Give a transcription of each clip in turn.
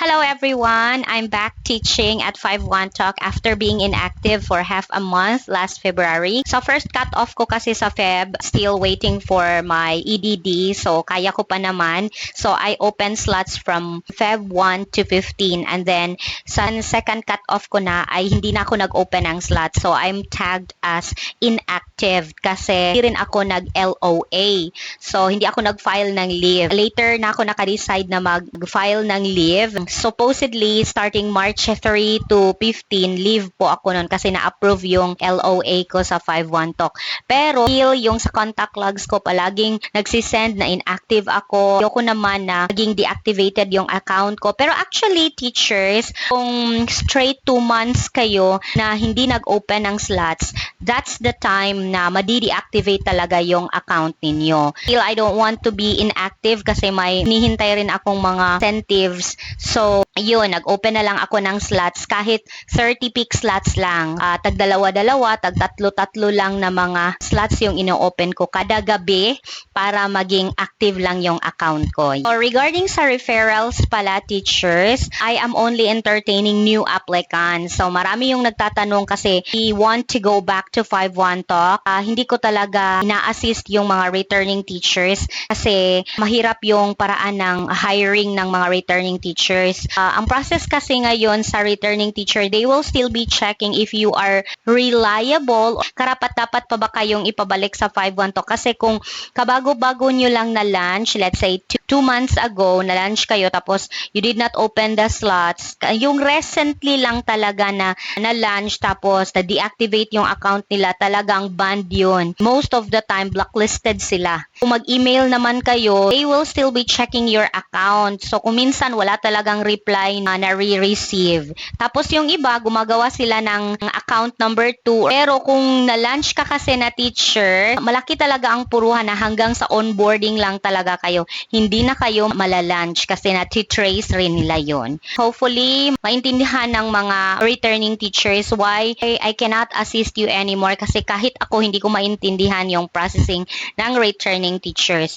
Hello everyone! I'm back teaching at 5-1 Talk after being inactive for half a month last February. So first cut off ko kasi sa Feb, still waiting for my EDD. So kaya ko pa naman. So I open slots from Feb 1 to 15 and then sa second cut off ko na ay hindi na ako nag-open ng slots. So I'm tagged as inactive kasi hindi rin ako nag-LOA. So hindi ako nag-file ng leave. Later na ako naka-decide na mag-file ng leave. Supposedly, starting March 3 to 15, leave po ako nun kasi na-approve yung LOA ko sa 5-1 Talk. Pero, yung sa contact logs ko palaging nagsisend na inactive ako. Ayoko naman na naging deactivated yung account ko. Pero actually, teachers, kung straight 2 months kayo na hindi nag-open ng slots, that's the time na madi-deactivate talaga yung account ninyo. Still, I don't want to be inactive kasi may hinihintay rin akong mga incentives. So, yun, nag-open na lang ako ng slots kahit 30 peak slots lang. Tag dalawa-dalawa, tag tatlo-tatlo lang na mga slots yung ino-open ko kada gabi para maging active lang yung account ko. So, regarding sa referrals pala, teachers, I am only entertaining new applicants. So, marami yung nagtatanong kasi we want to go back to 5-1 Talk. Hindi ko talaga ina-assist yung mga returning teachers kasi mahirap yung paraan ng hiring ng mga returning teachers. Ang process kasi ngayon sa returning teacher, they will still be checking if you are reliable. Karapat-dapat pa ba kayong ipabalik sa 5-1 Talk? Kasi kung kabago-bago nyo lang na lunch, let's say 2 months ago na lunch kayo tapos you did not open the slots, yung recently lang talaga na lunch tapos na-deactivate yung account nila, talagang banned yun. Most of the time, blacklisted sila. Kung mag-email naman kayo, they will still be checking your account. So, kung minsan wala talagang reply na na-receive. Tapos yung iba, gumagawa sila ng account number 2. Pero kung na-lunch ka kasi na teacher, malaki talaga ang puruhan na hanggang sa onboarding lang talaga kayo. Hindi na kayo malalunch kasi na-trace rin nila yon. Hopefully, maintindihan ng mga returning teachers why I cannot assist you anymore kasi kahit ako hindi ko maintindihan yung processing ng returning teachers.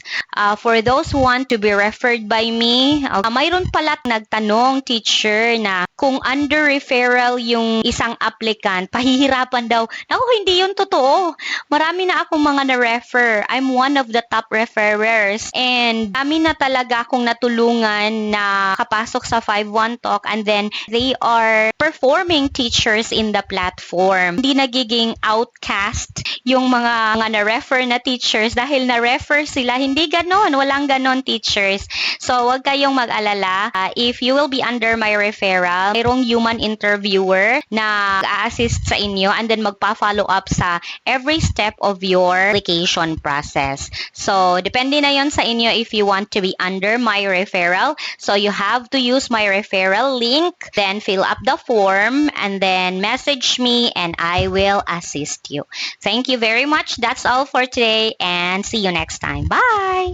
For those who want to be referred by me, mayroon pala nagtanong teacher na kung under referral yung isang applicant, pahihirapan daw. Naku, hindi yun totoo. Marami na akong mga na-refer. I'm one of the top referrers. And dami na talaga akong natulungan na kapasok sa 5-1 Talk and then they are performing teachers in the platform. Hindi nagiging outcast yung mga na-refer na teachers dahil na-refer sila. Hindi ganon. Walang ganon teachers. So, wag kayong mag-alala. If you will be under my referral, mayroong human interviewer na a-assist sa inyo and then magpa-follow up sa every step of your application process. So, depende na yon sa inyo if you want to be under my referral. So, you have to use my referral link, then fill up the form, and then message me and I will assist you. Thank you very much. That's all for today and see you next time. Bye!